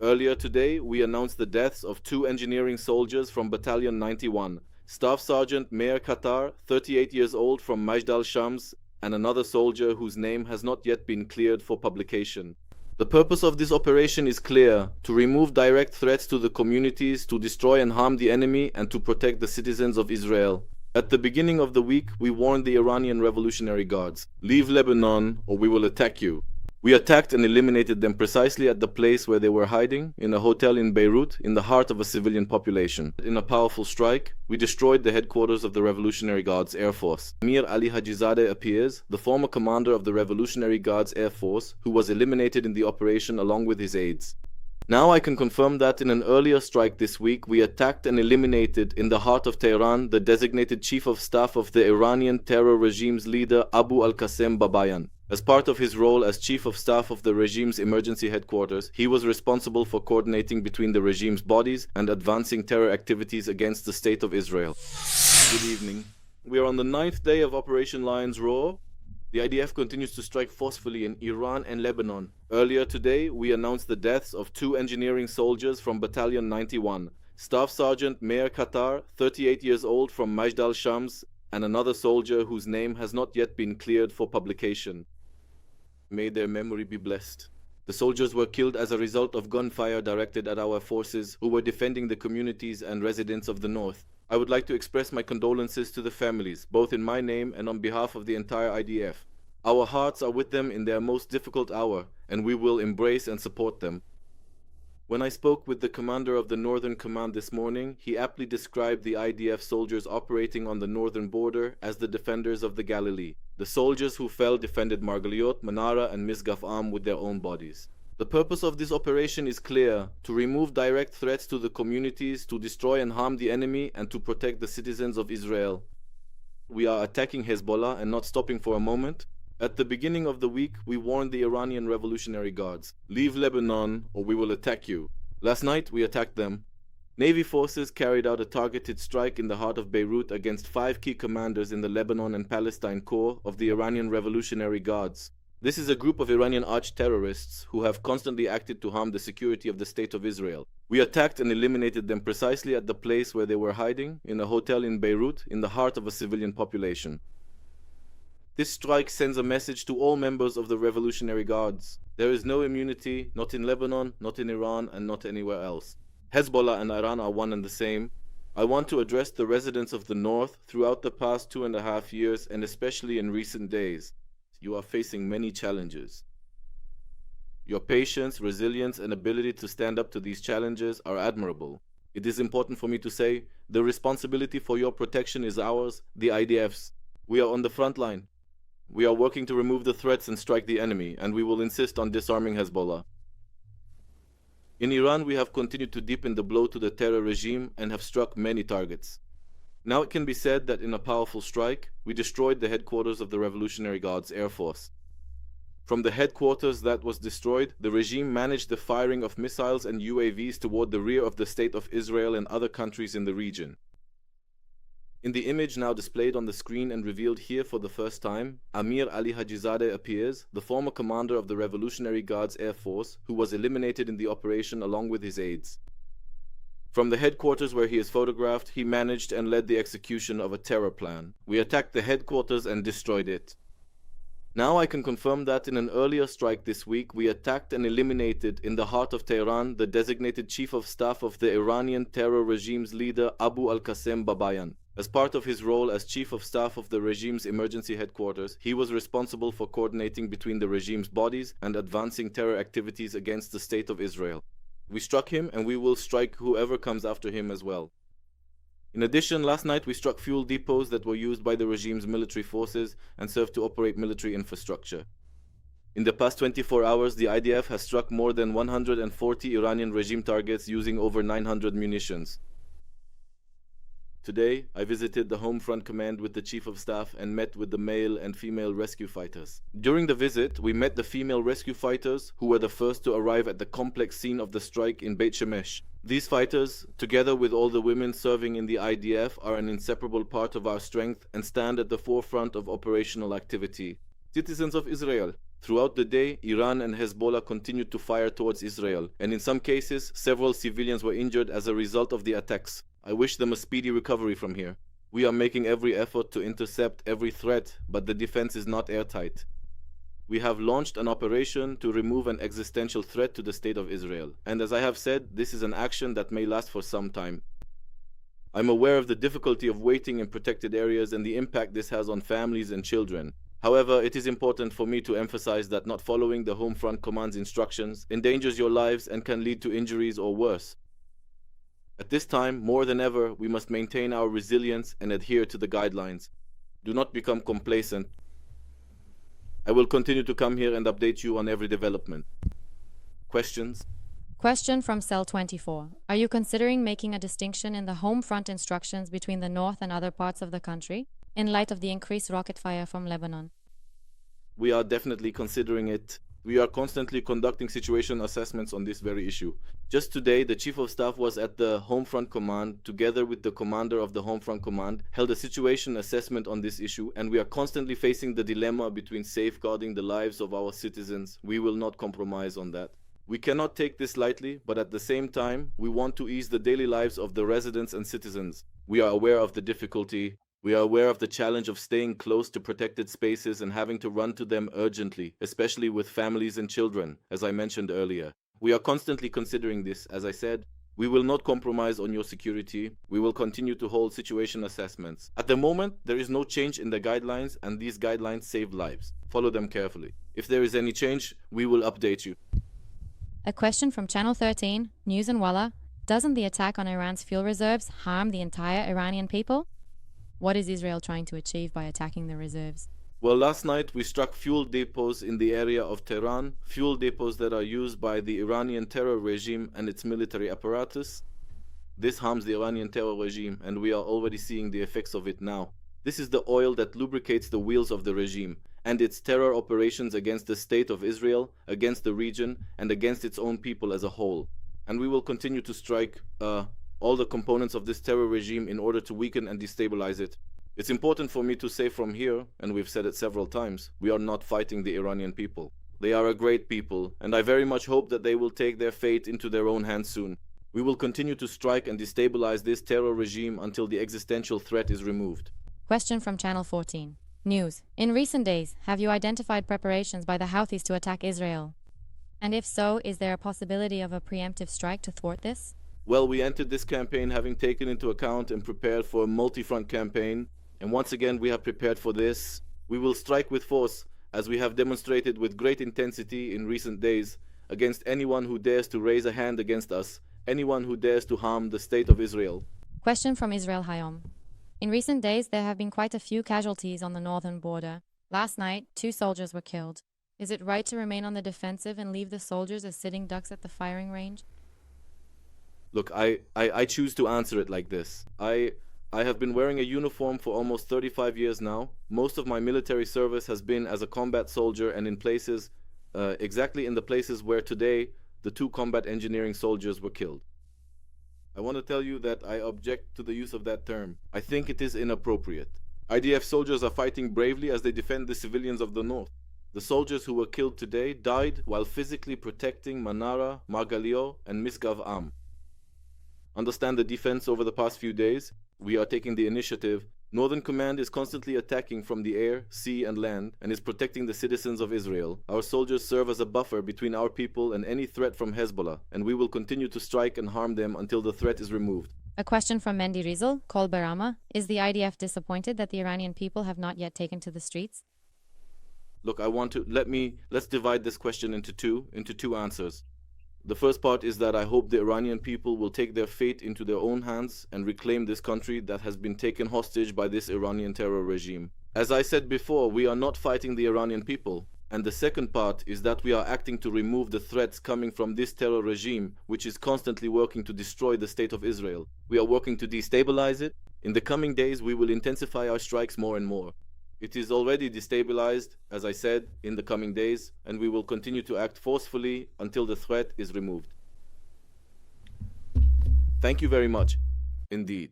Earlier today, we announced the deaths of two engineering soldiers from Battalion 91, Staff Sergeant Meir Qatar, 38 years old from Majd al-Shams, and another soldier whose name has not yet been cleared for publication. The purpose of this operation is clear: to remove direct threats to the communities, to destroy and harm the enemy, and to protect the citizens of Israel. At the beginning of the week, we warned the Iranian Revolutionary Guards, "Leave Lebanon or we will attack you." We attacked and eliminated them precisely at the place where they were hiding, in a hotel in Beirut, in the heart of a civilian population. In a powerful strike, we destroyed the headquarters of the Revolutionary Guards Air Force. Amir Ali Hajizadeh appears, the former commander of the Revolutionary Guards Air Force, who was eliminated in the operation along with his aides. Now I can confirm that in an earlier strike this week, we attacked and eliminated in the heart of Tehran the designated chief of staff of the Iranian terror regime's leader Abolqasem Babaian. As part of his role as chief of staff of the regime's emergency headquarters, he was responsible for coordinating between the regime's bodies and advancing terror activities against the state of Israel. Good evening. We are on the 9th day of Operation Lion's Roar. The IDF continues to strike forcefully in Iran and Lebanon. Earlier today, we announced the deaths of two engineering soldiers from Battalion 91, Staff Sergeant Meir Qatar, 38 years old from Majd al-Shams, and another soldier whose name has not yet been cleared for publication. May their memory be blessed. The soldiers were killed as a result of gunfire directed at our forces who were defending the communities and residents of the north. I would like to express my condolences to the families, both in my name and on behalf of the entire IDF. Our hearts are with them in their most difficult hour, and we will embrace and support them. When I spoke with the commander of the Northern Command this morning, he aptly described the IDF soldiers operating on the northern border as the defenders of the Galilee. The soldiers who fell defended Margaliot, Manara, and Misgaf Am with their own bodies. The purpose of this operation is clear: to remove direct threats to the communities, to destroy and harm the enemy, and to protect the citizens of Israel. We are attacking Hezbollah and not stopping for a moment. At the beginning of the week, we warned the Iranian Revolutionary Guards, "Leave Lebanon or we will attack you." Last night, we attacked them. Navy forces carried out a targeted strike in the heart of Beirut against 5 key commanders in the Lebanon and Palestine Corps of the Iranian Revolutionary Guards. This is a group of Iranian arch-terrorists who have constantly acted to harm the security of the State of Israel. We attacked and eliminated them precisely at the place where they were hiding, in a hotel in Beirut, in the heart of a civilian population. This strike sends a message to all members of the Revolutionary Guards. There is no immunity, not in Lebanon, not in Iran, and not anywhere else. Hezbollah and Iran are one and the same. I want to address the residents of the North throughout the past 2.5 years, and especially in recent days. You are facing many challenges. Your patience, resilience, and ability to stand up to these challenges are admirable. It is important for me to say, the responsibility for your protection is ours, the IDF's. We are on the front line. We are working to remove the threats and strike the enemy, and we will insist on disarming Hezbollah. In Iran, we have continued to deepen the blow to the terror regime and have struck many targets. Now it can be said that in a powerful strike, we destroyed the headquarters of the Revolutionary Guards Air Force. From the headquarters that was destroyed, the regime managed the firing of missiles and UAVs toward the rear of the State of Israel and other countries in the region. In the image now displayed on the screen and revealed here for the first time, Amir Ali Hajizadeh appears, the former commander of the Revolutionary Guards Air Force, who was eliminated in the operation along with his aides. From the headquarters where he is photographed, he managed and led the execution of a terror plan. We attacked the headquarters and destroyed it. Now I can confirm that in an earlier strike this week, we attacked and eliminated in the heart of Tehran the designated chief of staff of the Iranian terror regime's leader Abolqasem Babaian. As part of his role as chief of staff of the regime's emergency headquarters, he was responsible for coordinating between the regime's bodies and advancing terror activities against the state of Israel. We struck him, and we will strike whoever comes after him as well. In addition, last night we struck fuel depots that were used by the regime's military forces and served to operate military infrastructure. In the past 24 hours, the IDF has struck more than 140 Iranian regime targets using over 900 munitions. Today, I visited the Home Front Command with the Chief of Staff and met with the male and female rescue fighters. During the visit, we met the female rescue fighters who were the first to arrive at the complex scene of the strike in Beit Shemesh. These fighters, together with all the women serving in the IDF, are an inseparable part of our strength and stand at the forefront of operational activity. Citizens of Israel, Throughout the day, Iran and Hezbollah continued to fire towards Israel, and in some cases, several civilians were injured as a result of the attacks. I wish them a speedy recovery from here. We are making every effort to intercept every threat, but the defense is not airtight. We have launched an operation to remove an existential threat to the state of Israel, and as I have said, this is an action that may last for some time. I'm aware of the difficulty of waiting in protected areas and the impact this has on families and children. However, it is important for me to emphasize that not following the Home Front Command's instructions endangers your lives and can lead to injuries or worse. At this time, more than ever, we must maintain our resilience and adhere to the guidelines. Do not become complacent. I will continue to come here and update you on every development. Questions? Question from Cell 24. Are you considering making a distinction in the home front instructions between the north and other parts of the country, in light of the increased rocket fire from Lebanon? We are definitely considering it. We are constantly conducting situation assessments on this very issue. Just today, the Chief of Staff was at the Home Front Command, together with the Commander of the Home Front Command, held a situation assessment on this issue, and we are constantly facing the dilemma between safeguarding the lives of our citizens. We will not compromise on that. We cannot take this lightly, but at the same time, we want to ease the daily lives of the residents and citizens. We are aware of the difficulty. We are aware of the challenge of staying close to protected spaces and having to run to them urgently, especially with families and children, as I mentioned earlier. We are constantly considering this. As I said, we will not compromise on your security. We will continue to hold situation assessments. At the moment, there is no change in the guidelines, and these guidelines save lives. Follow them carefully. If there is any change, we will update you. A question from Channel 13, News and Wallah. Doesn't the attack on Iran's fuel reserves harm the entire Iranian people? What is Israel trying to achieve by attacking the reserves? Well, last night we struck fuel depots in the area of Tehran, fuel depots that are used by the Iranian terror regime and its military apparatus. This harms the Iranian terror regime, and we are already seeing the effects of it now. This is the oil that lubricates the wheels of the regime, and its terror operations against the state of Israel, against the region, and against its own people as a whole. And we will continue to strike all the components of this terror regime in order to weaken and destabilize it. It's important for me to say from here, and we've said it several times, we are not fighting the Iranian people. They are a great people, and I very much hope that they will take their fate into their own hands soon. We will continue to strike and destabilize this terror regime until the existential threat is removed. Question from Channel 14. News. In recent days, have you identified preparations by the Houthis to attack Israel? And if so, is there a possibility of a preemptive strike to thwart this? Well, we entered this campaign having taken into account and prepared for a multi-front campaign, and once again we have prepared for this. We will strike with force, as we have demonstrated with great intensity in recent days, against anyone who dares to raise a hand against us, anyone who dares to harm the state of Israel. Question from Israel Hayom. In recent days, there have been quite a few casualties on the northern border. Last night, 2 soldiers were killed. Is it right to remain on the defensive and leave the soldiers as sitting ducks at the firing range? Look, I choose to answer it like this. I have been wearing a uniform for almost 35 years now. Most of my military service has been as a combat soldier and in places, exactly in the places where today the 2 combat engineering soldiers were killed. I want to tell you that I object to the use of that term. I think it is inappropriate. IDF soldiers are fighting bravely as they defend the civilians of the north. The soldiers who were killed today died while physically protecting Manara, Margalio, and Misgav Am. Understand the defense over the past few days. We are taking the initiative. Northern Command is constantly attacking from the air, sea, and land, and is protecting the citizens of Israel. Our soldiers serve as a buffer between our people and any threat from Hezbollah, and we will continue to strike and harm them until the threat is removed. A question from Mendy Rizal, Kol Barama. Is the IDF disappointed that the Iranian people have not yet taken to the streets? Look, let's divide this question into two answers. The first part is that I hope the Iranian people will take their fate into their own hands and reclaim this country that has been taken hostage by this Iranian terror regime. As I said before, we are not fighting the Iranian people. And the second part is that we are acting to remove the threats coming from this terror regime, which is constantly working to destroy the state of Israel. We are working to destabilize it. In the coming days, we will intensify our strikes more and more. It is already destabilized, as I said, in the coming days, and we will continue to act forcefully until the threat is removed. Thank you very much, indeed.